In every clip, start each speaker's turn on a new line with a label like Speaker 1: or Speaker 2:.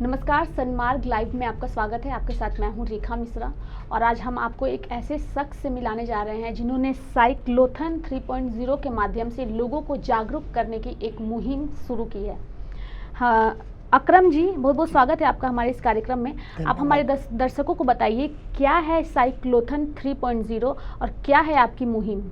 Speaker 1: नमस्कार, सन्मार्ग लाइव में आपका स्वागत है। आपके साथ मैं हूं रेखा मिश्रा और आज हम आपको एक ऐसे शख्स से मिलाने जा रहे हैं जिन्होंने साइक्लोथन 3.0 के माध्यम से लोगों को जागरूक करने की एक मुहिम शुरू की है। हाँ, अकरम जी, बहुत बहुत स्वागत है आपका हमारे इस कार्यक्रम में। आप हमारे दर्शकों को बताइए क्या है साइक्लोथन 3.0 और क्या है आपकी मुहिम।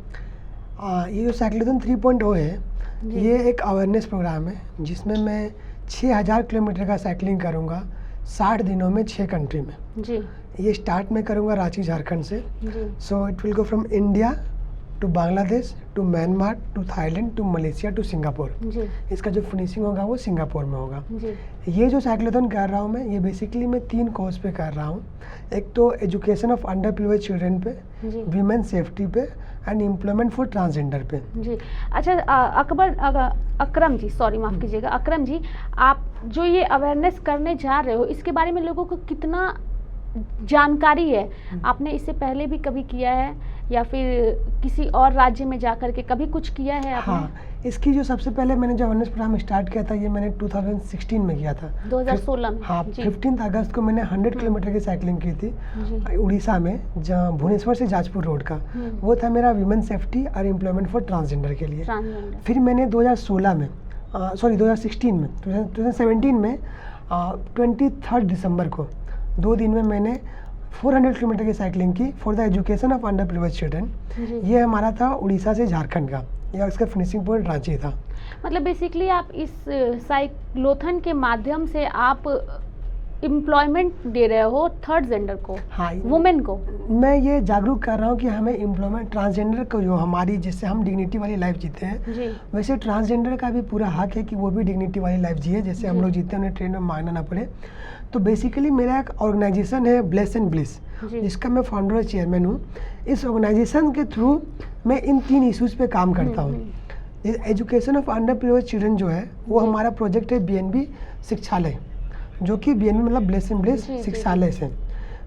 Speaker 2: ये जो साइक्लोथन 3.0 है, ये एक अवेयरनेस प्रोग्राम है जिसमें मैं 6000 किलोमीटर का साइकिलिंग करूँगा 60 दिनों में 6 कंट्री में
Speaker 1: जी।
Speaker 2: ये स्टार्ट में करूँगा रांची झारखंड से।
Speaker 1: जी।
Speaker 2: So it will go from India to Bangladesh to Myanmar to Thailand to Malaysia to Singapore.
Speaker 1: जी।
Speaker 2: इसका जो फिनिशिंग होगा वो सिंगापुर में होगा।
Speaker 1: जी।
Speaker 2: ये जो साइक्लोथन कर रहा हूँ मैं, ये बेसिकली मैं 3 कोर्स पे कर रहा हूँ। एक तो education of under privileged children पे, वीमेन सेफ्टी पे एंड एम्प्लॉयमेंट फॉर ट्रांसजेंडर पे।
Speaker 1: जी। अच्छा, अकरम जी, सॉरी माफ़ कीजिएगा, अकरम जी, आप जो ये अवेयरनेस करने जा रहे हो इसके बारे में लोगों को कितना जानकारी है? आपने इससे पहले भी कभी किया है या फिर किसी और राज्य में जाकर के कभी कुछ किया है आपने?
Speaker 2: हाँ, इसकी जो सबसे पहले मैंने जो अवेयरनेस प्रोग्राम स्टार्ट किया था ये मैंने 2016 में किया था,
Speaker 1: 2016 में।
Speaker 2: हाँ, 15 अगस्त को मैंने 100 किलोमीटर की साइकिलिंग की थी उड़ीसा में, जहाँ भुवनेश्वर से जाजपुर रोड का। वो था मेरा वीमेन सेफ्टी और एम्प्लॉयमेंट फॉर ट्रांसजेंडर के लिए। फिर मैंने 2016 में 2017 में 23 दिसंबर को 2 दिन में मैंने 400 किलोमीटर की साइकिलिंग की for the education of under privileged children. ये हमारा था उड़ीसा से झारखंड का, या इसका फिनिशिंग पॉइंट रांची था।
Speaker 1: मतलब बेसिकली आप इस साइक्लोथन के माध्यम से आप एम्प्लॉयमेंट दे रहे हो थर्ड जेंडर को,
Speaker 2: हाँ,
Speaker 1: वुमेन को।
Speaker 2: मैं ये जागरूक कर रहा हूँ कि हमें एम्प्लॉयमेंट ट्रांसजेंडर को, जो हमारी जिससे हम डिग्निटी वाली लाइफ जीते हैं, वैसे ट्रांसजेंडर का भी पूरा हक है कि वो भी डिग्निटी वाली लाइफ जिए जैसे हम लोग जीते हैं, उन्हें ट्रेन में मांगना ना पड़े। तो बेसिकली मेरा एक ऑर्गेनाइजेशन है ब्लेस एंड ब्लिस, जिसका मैं फाउंडर और चेयरमैन हूँ। इस ऑर्गेनाइजेशन के थ्रू मैं इन 3 इश्यूज पे काम करता हूँ। Education of under privileged children जो है वो हमारा प्रोजेक्ट है BNB शिक्षालय, जो कि BNB मतलब ब्लेस एंड ब्लिस शिक्षालय से।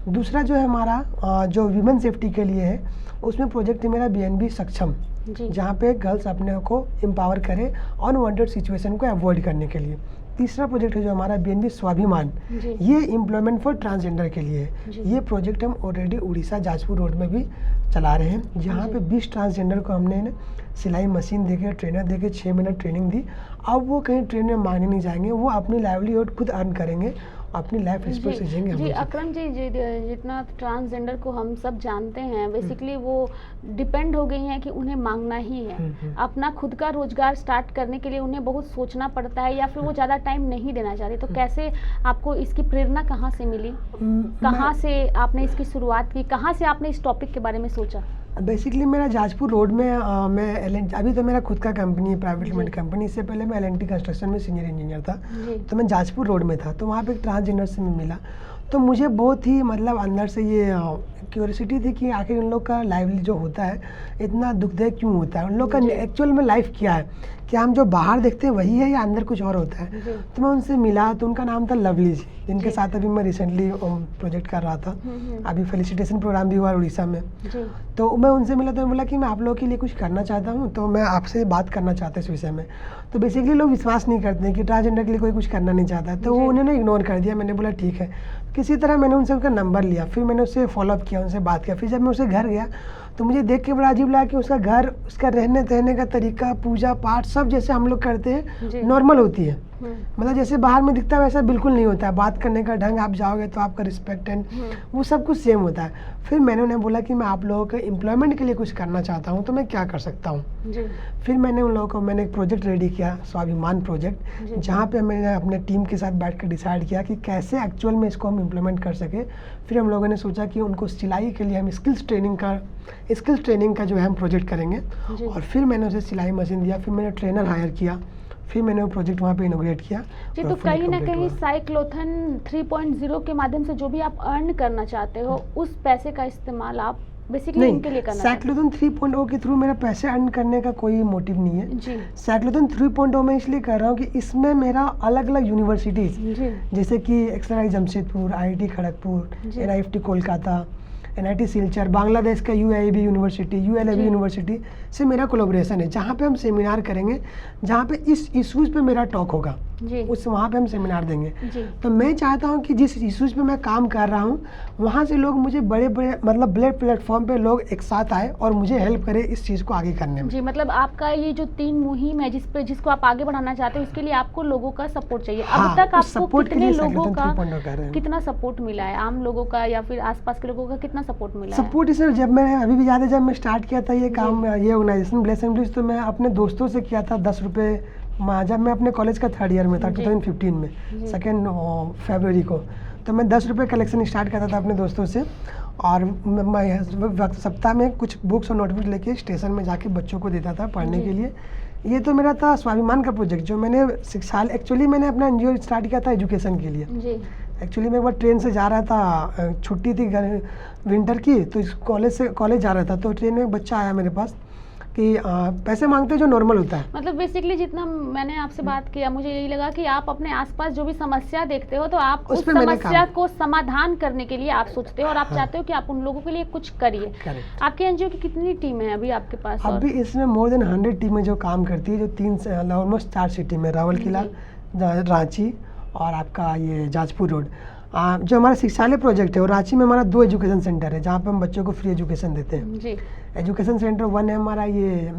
Speaker 2: दूसरा जो है हमारा जो वीमेन सेफ्टी के लिए है, उसमें प्रोजेक्ट है मेरा BNB सक्षम, जहाँ पे गर्ल्स अपने को एम्पावर करे अनवांटेड सिचुएशन को अवॉइड करने के लिए। तीसरा प्रोजेक्ट है जो हमारा BNB स्वाभिमान, ये एम्प्लॉयमेंट फॉर ट्रांसजेंडर के लिए है। ये प्रोजेक्ट हम ऑलरेडी उड़ीसा जाजपुर रोड में भी चला रहे हैं, जहाँ पे 20 ट्रांसजेंडर को हमने सिलाई मशीन देके, ट्रेनर देके 6 महीने ट्रेनिंग दी। अब वो कहीं ट्रेन में मांगने नहीं जाएंगे, वो अपनी लाइवलीहुड खुद अर्न करेंगे, अपनी लाइफ रिस्पेक्ट से जिएंगे।
Speaker 1: जी अकरम जी, जितना ट्रांसजेंडर को हम सब जानते हैं, बेसिकली वो डिपेंड हो गई हैं कि उन्हें मांगना ही है। अपना खुद का रोजगार स्टार्ट करने के लिए उन्हें बहुत सोचना पड़ता है, या फिर वो ज़्यादा टाइम नहीं देना चाहते। तो कैसे आपको इसकी प्रेरणा कहाँ से मिली? कहाँ से आपने इसकी शुरुआत की? कहाँ से आपने इस टॉपिक के बारे में सोचा?
Speaker 2: बेसिकली मेरा जाजपुर रोड में मैं LNT, अभी तो मेरा खुद का कंपनी है, प्राइवेट लिमिटेड कंपनी। इससे पहले मैं LNT कंस्ट्रक्शन में सीनियर इंजीनियर था, तो मैं जाजपुर रोड में था। तो वहाँ पे एक ट्रांसजेंडर से मैं मिला, तो मुझे बहुत ही मतलब अंदर से ये क्यूरियोसिटी थी कि आखिर उन लोग का लाइफ जो होता है इतना दुखदायक क्यों होता है, उन लोग का एक्चुअल में लाइफ क्या है, क्या हम जो बाहर देखते हैं वही है या अंदर कुछ और होता है। तो मैं उनसे मिला, तो उनका नाम था लवली जी, जिनके साथ अभी मैं रिसेंटली प्रोजेक्ट कर रहा था। अभी फेलिसिटेशन प्रोग्राम भी हुआ उड़ीसा में। तो मैं उनसे मिला, तो मैं बोला कि मैं आप लोगों के लिए कुछ करना चाहता हूँ, तो मैं आपसे बात करना चाहता हूँ इस विषय में। तो बेसिकली लोग विश्वास नहीं करते कि ट्रांसजेंडर के लिए कोई कुछ करना नहीं चाहता, तो वो उन्होंने इग्नोर कर दिया। मैंने बोला ठीक है। किसी तरह मैंने उनसे उनका नंबर लिया, फिर मैंने उससे फॉलोअप किया, उनसे बात किया। फिर जब मैं उसके घर गया तो मुझे देख के बड़ा अजीब लगा कि उसका घर, उसका रहने सहने का तरीका, पूजा पाठ सब जैसे हम लोग करते हैं नॉर्मल होती है। मतलब जैसे बाहर में दिखता है वैसा बिल्कुल नहीं होता है। बात करने का ढंग, आप जाओगे तो आपका रिस्पेक्ट एंड वो सब कुछ सेम होता है। फिर मैंने उन्हें बोला कि मैं आप लोगों के एम्प्लॉयमेंट के लिए कुछ करना चाहता हूँ, तो मैं क्या कर सकता हूँ। फिर मैंने उन लोगों को मैंने एक प्रोजेक्ट रेडी किया, स्वाभिमान प्रोजेक्ट, जहाँ पे मैंने अपने टीम के साथ बैठ कर डिसाइड किया कि कैसे एक्चुअल में इसको हम इम्प्लीमेंट कर सके। फिर हम लोगों ने सोचा कि उनको सिलाई के लिए हम स्किल्स ट्रेनिंग का जो है हम प्रोजेक्ट करेंगे। और फिर मैंने उसे सिलाई मशीन दिया, फिर मैंने ट्रेनर हायर किया, फिर मैंने वो प्रोजेक्ट वहाँ पे इनोग्रेट किया।
Speaker 1: जी, तो कहीं ना कहीं साइक्लोथन 3.0 के माध्यम से जो भी आप अर्न करना चाहते हो, उस पैसे का इस्तेमाल आप बेसिकली इनके लिए करना।
Speaker 2: साइक्लोथन 3.0 के थ्रू मेरा पैसे अर्न करने का कोई मोटिव नहीं है। साइक्लोथन 3.0 मैं इसलिए कर रहा हूँ कि इसमें मेरा अलग अलग यूनिवर्सिटीज़, जैसे कि XRI Jamshedpur, IIT Kharagpur, NIFT Kolkata, NIT Silchar, Bangladesh का UAB यूनिवर्सिटी, ULAB यूनिवर्सिटी से मेरा कोलैबोरेशन है, जहाँ पे हम सेमिनार करेंगे, जहाँ पे इस इश्यूज़ पे मेरा टॉक होगा।
Speaker 1: जी।
Speaker 2: उस वहाँ पे हम सेमिनार देंगे।
Speaker 1: जी।
Speaker 2: तो मैं चाहता हूँ कि जिस इश्यूज़ पे मैं काम कर रहा हूँ वहाँ से लोग मुझे बड़े बड़े मतलब बड़े प्लेटफॉर्म पे लोग एक साथ आए और मुझे हेल्प करे इस चीज़ को आगे करने में।
Speaker 1: जी, मतलब आपका ये जो 3 मुहिम है जिसको आप आगे बढ़ाना चाहते हो, इसके लिए आपको लोगों का सपोर्ट चाहिए।
Speaker 2: हाँ,
Speaker 1: अब तक
Speaker 2: उस
Speaker 1: आपको
Speaker 2: सपोर्ट के
Speaker 1: कितने
Speaker 2: लिए
Speaker 1: लोगों
Speaker 2: साइक्लोथॉन
Speaker 1: का
Speaker 2: 3.0 कर रहे हैं।
Speaker 1: कितना सपोर्ट मिला है, आम लोगों का या फिर आसपास के लोगों का कितना सपोर्ट मिला है?
Speaker 2: सपोर्ट इसे जब मैंने अभी भी याद है जब मैं स्टार्ट किया था ये काम, ये ऑर्गेनाइजेशन ब्लेसिंग ब्लिस, तो मैं अपने दोस्तों से किया था 10 रुपये। जब मैं अपने कॉलेज का 3rd ईयर में था, 2015 में 2 फरवरी को, तो मैं 10 रुपये कलेक्शन स्टार्ट करता था अपने दोस्तों से, और मैं सप्ताह में कुछ बुक्स और नोटबुक लेके स्टेशन में जाके बच्चों को देता था पढ़ने के लिए। ये तो मेरा था स्वाभिमान का प्रोजेक्ट जो मैंने 6 साल, एक्चुअली मैंने अपना एनजीओ स्टार्ट किया था एजुकेशन के लिए।
Speaker 1: जी।
Speaker 2: एक्चुअली मैं एक बार ट्रेन से जा रहा था, छुट्टी थी विंटर की, तो इस कॉलेज जा रहा था, तो ट्रेन में एक बच्चा आया मेरे पास कि पैसे मांगते जो नॉर्मल होता है।
Speaker 1: मतलब बेसिकली जितना मैंने आपसे बात किया, मुझे यही लगा कि आप अपने आसपास जो भी समस्या देखते हो तो आप उस समस्या को समाधान करने के लिए आप सोचते हो और आप चाहते हो कि आप उन लोगों के लिए कुछ करिए। आपके एनजीओ की कितनी टीम है अभी आपके पास?
Speaker 2: अभी इसमें मोर देन 100 टीमें जो काम करती है, जो 3 से ऑलमोस्ट 4 सिटी में, रावलकिला, रांची और आपका ये जाजपुर रोड। जो हमारा शिक्षालय प्रोजेक्ट है, और रांची में हमारा 2 एजुकेशन सेंटर है जहाँ पे हम बच्चों को फ्री एजुकेशन देते हैं।
Speaker 1: जी।
Speaker 2: एजुकेशन सेंटर 1 है हमारा ये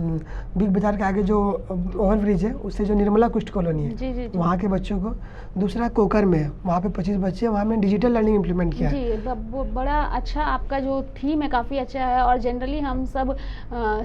Speaker 2: बिग बाजार के आगे जो ओवरब्रिज है, उससे जो निर्मला कुष्ठ कॉलोनी है,
Speaker 1: जी, जी, जी।
Speaker 2: वहाँ के बच्चों को। दूसरा कोकर में है, वहाँ पे 25 बच्चे हैं, वहाँ में डिजिटल लर्निंग इम्प्लीमेंट किया है।
Speaker 1: जी, वो बड़ा अच्छा आपका जो थीम है काफ़ी अच्छा है। और जनरली हम सब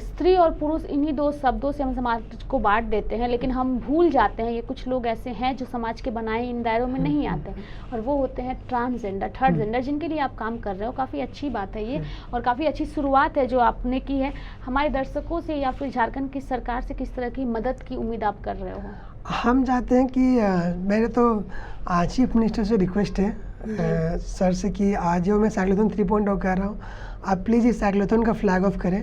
Speaker 1: स्त्री और पुरुष इन्हीं 2 शब्दों से हम समाज को बांट देते हैं, लेकिन हम भूल जाते हैं ये कुछ लोग ऐसे हैं जो समाज के बनाए इन दायरों में नहीं आते हैं, और वो होते हैं ट्रांसजेंडर, 3rd जेंडर, जिनके लिए आप काम कर रहे हो। काफ़ी अच्छी बात है ये, और काफ़ी अच्छी शुरुआत है जो आपने की है। हमारे दर्शकों से या फिर झारखंड की सरकार से किस तरह की मदद की उम्मीद आप कर रहे हो? हम
Speaker 2: चाहते हैं कि मेरे तो चीफ मिनिस्टर से रिक्वेस्ट है सर से कि आज जो मैं साइक्लोथॉन 3.0 कर रहा हूँ, आप प्लीज़ इस साइक्लोथॉन का फ्लैग ऑफ करें,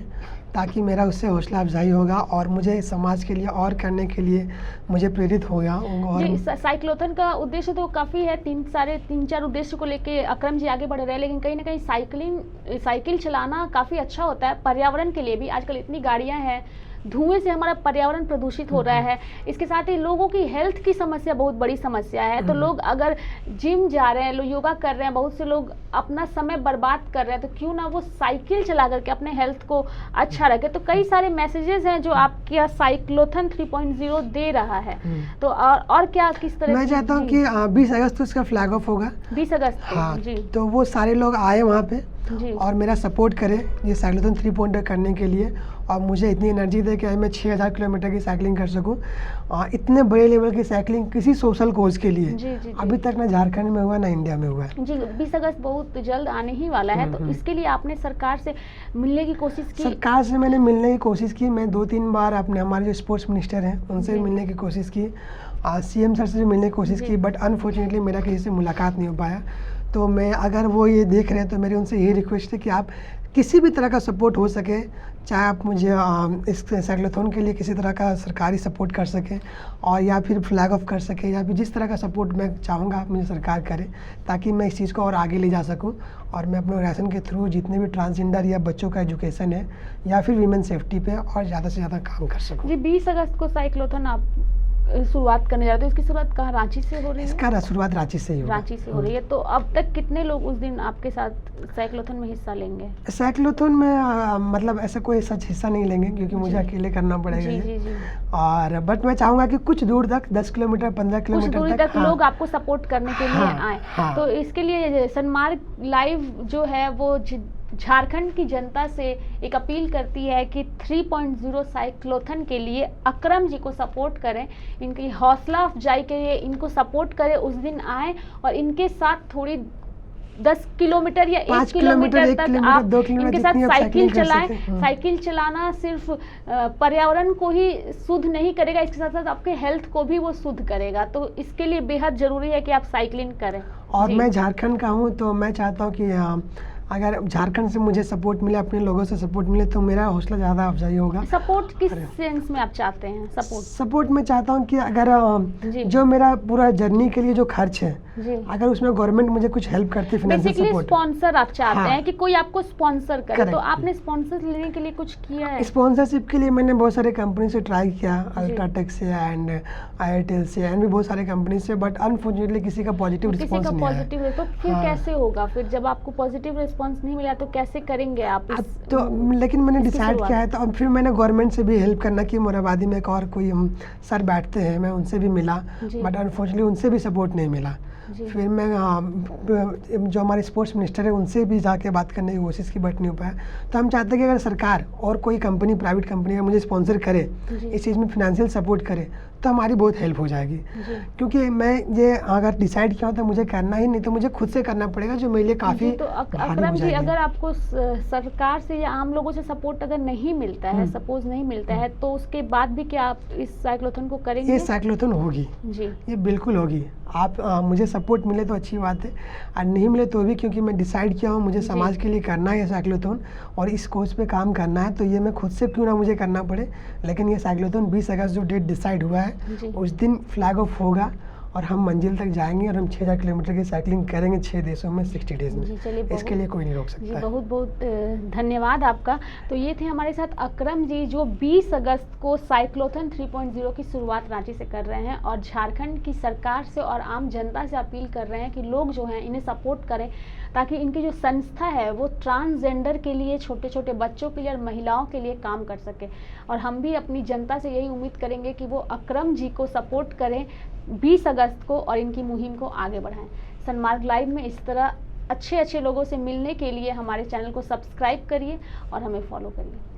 Speaker 2: ताकि मेरा उससे हौसला अफजाई होगा और मुझे समाज के लिए और करने के लिए मुझे प्रेरित होगा। और
Speaker 1: साइक्लोथॉन का उद्देश्य तो काफ़ी है, 3-4 उद्देश्य को लेके अक्रम जी आगे बढ़ रहे हैं, लेकिन कहीं ना कहीं साइकिल चलाना काफ़ी अच्छा होता है पर्यावरण के लिए भी। आजकल इतनी गाड़ियाँ हैं, धुएं से हमारा पर्यावरण प्रदूषित हो रहा है। इसके साथ ही लोगों की हेल्थ की समस्या बहुत बड़ी समस्या है। तो लोग अगर जिम जा रहे हैं, लोग योगा कर रहे हैं, बहुत से लोग अपना समय बर्बाद कर रहे हैं, तो क्यों ना वो साइकिल चला करके अपने हेल्थ को अच्छा रखे। तो कई सारे मैसेजेस हैं जो आपके साइक्लोथॉन 3.0 दे रहा है। तो और क्या, किस तरह?
Speaker 2: मैं चाहता हूँ कि 20 अगस्त को इसका फ्लैग ऑफ होगा।
Speaker 1: 20 अगस्त को?
Speaker 2: हाँ,
Speaker 1: जी।
Speaker 2: तो वो सारे लोग आए वहाँ पे
Speaker 1: जी।
Speaker 2: और मेरा सपोर्ट करें ये साइक्लोथॉन 3.0 करने के लिए, और मुझे इतनी एनर्जी दे कि मैं 6000 किलोमीटर की साइकिलिंग कर सकूं। इतने बड़े लेवल की साइकिलिंग किसी सोशल कोज के लिए
Speaker 1: जी।
Speaker 2: अभी तक ना झारखंड में हुआ ना इंडिया में हुआ है।
Speaker 1: जी, 20 अगस्त बहुत जल्द आने ही वाला है, तो इसके लिए आपने सरकार से मिलने की कोशिश की?
Speaker 2: सरकार से मैंने मिलने की कोशिश की, मैं 2-3 बार अपने हमारे जो स्पोर्ट्स मिनिस्टर हैं उनसे मिलने की कोशिश की, CM सर से भी मिलने की कोशिश की, बट अनफॉर्चुनेटली मेरा किसी से मुलाकात नहीं हो पाया। तो मैं, अगर वो ये देख रहे हैं तो मेरी उनसे यही रिक्वेस्ट है कि आप किसी भी तरह का सपोर्ट हो सके, चाहे आप मुझे इस साइक्लोथॉन के लिए किसी तरह का सरकारी सपोर्ट कर सकें, और या फिर फ्लैग ऑफ कर सकें, या फिर जिस तरह का सपोर्ट मैं चाहूँगा आप मुझे सरकार करे, ताकि मैं इस चीज़ को और आगे ले जा सकूँ, और मैं अपने ऑर्गेनाइजेशन के थ्रू जितने भी ट्रांसजेंडर या बच्चों का एजुकेशन है या फिर वीमेन सेफ्टी पे और ज़्यादा से ज़्यादा काम कर सकूँ।
Speaker 1: जी, 20 अगस्त को साइक्लोथॉन आप शुरुआत करने जा रहे हो, इसकी शुरुआत कहाँ, रांची से हो रही है?
Speaker 2: इसका शुरुआत रांची से ही होगी।
Speaker 1: रांची से हो रही है। तो अब तक कितने लोग उस दिन आपके साथ साइक्लोथॉन में हिस्सा लेंगे?
Speaker 2: साइक्लोथॉन में मतलब ऐसा कोई सच हिस्सा नहीं लेंगे, क्योंकि मुझे अकेले करना पड़ेगा।
Speaker 1: जी।
Speaker 2: और बट मैं चाहूँगा कि कुछ दूर तक 10 किलोमीटर 15 किलोमीटर
Speaker 1: तक लोग आपको सपोर्ट करने के लिए आए। तो इसके लिए सन्मार्ग लाइव जो है वो झारखंड की जनता से एक अपील करती है कि 3.0 साइक्लोथॉन के लिए अक्रम जी को सपोर्ट करें, इनकी हौसला अफजाई के लिए इनको सपोर्ट करें, उस दिन आए और इनके साथ थोड़ी 10 किलोमीटर या 1 किलोमीटर तक आप इनके साथ साइकिल चलाएं। साइकिल चलाना सिर्फ पर्यावरण को ही शुद्ध नहीं करेगा, इसके साथ साथ आपके हेल्थ को भी वो शुद्ध करेगा। तो इसके लिए बेहद ज़रूरी है कि आप साइकिलिंग करें।
Speaker 2: और मैं झारखंड का हूँ, तो मैं चाहता हूँ कि अगर झारखंड से मुझे सपोर्ट मिले, अपने लोगों से सपोर्ट मिले, तो मेरा हौसला ज़्यादा अफजाई होगा।
Speaker 1: सपोर्ट किस सेंस में आप चाहते हैं?
Speaker 2: सपोर्ट मैं चाहता हूँ कि अगर
Speaker 1: जी।
Speaker 2: जो मेरा पूरा जर्नी के लिए जो खर्च है,
Speaker 1: जी।
Speaker 2: अगर उसमें गवर्नमेंट मुझे कुछ हेल्प करती, फाइनेंशियल सपोर्ट।
Speaker 1: स्पॉन्सर आप चाहते
Speaker 2: हाँ।
Speaker 1: हैं कि कोई आपको स्पॉन्सर करे।
Speaker 2: Correct।
Speaker 1: तो आपने स्पॉन्सर लेने के लिए कुछ किया है?
Speaker 2: स्पॉन्सरशिप के लिए मैंने बहुत सारे कंपनी से ट्राई किया, अल्ट्राटेक से एंड एयरटेल से एंड भी बहुत सारे कंपनी से, बट अनफॉर्चुनेटली किसी का पॉजिटिव रिस्पॉन्स नहीं आया।
Speaker 1: पॉजिटिव है तो फिर
Speaker 2: हाँ।
Speaker 1: कैसे होगा? फिर जब आपको पॉजिटिव रिस्पॉन्स नहीं मिला तो कैसे करेंगे आप
Speaker 2: तो लेकिन मैंने
Speaker 1: इसकी
Speaker 2: डिसाइड
Speaker 1: शुरुआत?
Speaker 2: किया है, तो अब फिर मैंने गवर्नमेंट से भी हेल्प करना कि मोराबादी में एक और कोई सर बैठते हैं, मैं उनसे भी मिला,
Speaker 1: जी।
Speaker 2: बट अनफॉर्चुनेटली उनसे भी सपोर्ट नहीं मिला।
Speaker 1: जी।
Speaker 2: फिर मैं जो हमारे स्पोर्ट्स मिनिस्टर है उनसे भी जाके बात करने की कोशिश की, बट नहीं हो पाया। तो हम चाहते हैं कि अगर सरकार और कोई कंपनी, प्राइवेट कंपनी अगर मुझे स्पॉन्सर करे,
Speaker 1: जी।
Speaker 2: इस चीज़ में फिनेंशियल सपोर्ट करे, तो हमारी बहुत हेल्प हो जाएगी।
Speaker 1: जी।
Speaker 2: क्योंकि मैं ये अगर डिसाइड किया हो तो मुझे करना ही, नहीं तो मुझे खुद से करना पड़ेगा, जो मेरे लिए काफ़ी
Speaker 1: तो
Speaker 2: भारी
Speaker 1: अकरम
Speaker 2: हो
Speaker 1: जी,
Speaker 2: जाएगी।
Speaker 1: अगर आपको सरकार से या आम लोगों से सपोर्ट अगर नहीं मिलता है, सपोज नहीं मिलता है, तो उसके बाद भी क्या आप इस साइक्लोथॉन को करेंगे?
Speaker 2: ये साइक्लोथॉन होगी
Speaker 1: जी।
Speaker 2: ये बिल्कुल होगी। आप मुझे सपोर्ट मिले तो अच्छी बात है, और नहीं मिले तो भी, क्योंकि मैं डिसाइड किया हूँ मुझे
Speaker 1: जी।
Speaker 2: समाज के लिए करना है ये साइक्लोथॉन, और इस कोर्स पे काम करना है, तो ये मैं खुद से क्यों ना मुझे करना पड़े, लेकिन ये साइक्लोथॉन 20 अगस्त जो डेट डिसाइड हुआ है,
Speaker 1: जी।
Speaker 2: उस दिन फ्लैग ऑफ होगा और हम मंजिल तक जाएंगे, और हम 6000 किलोमीटर की साइकिलिंग करेंगे 6 देशों में 60 डेज
Speaker 1: जी, चलिए,
Speaker 2: में। इसके लिए कोई नहीं रोक
Speaker 1: जी,
Speaker 2: सकता है।
Speaker 1: बहुत बहुत धन्यवाद आपका। तो ये थे हमारे साथ अकरम जी, जो 20 अगस्त को साइक्लोथॉन 3.0 की शुरुआत रांची से कर रहे हैं, और झारखंड की सरकार से और आम जनता से अपील कर रहे हैं कि लोग जो हैं इन्हें सपोर्ट करें, ताकि इनकी जो संस्था है वो ट्रांसजेंडर के लिए, छोटे छोटे बच्चों के लिए और महिलाओं के लिए काम कर सके। और हम भी अपनी जनता से यही उम्मीद करेंगे कि वो अकरम जी को सपोर्ट करें 20 अगस्त को, और इनकी मुहिम को आगे बढ़ाएं। सन्मार्ग लाइव में इस तरह अच्छे लोगों से मिलने के लिए हमारे चैनल को सब्सक्राइब करिए और हमें फॉलो करिए।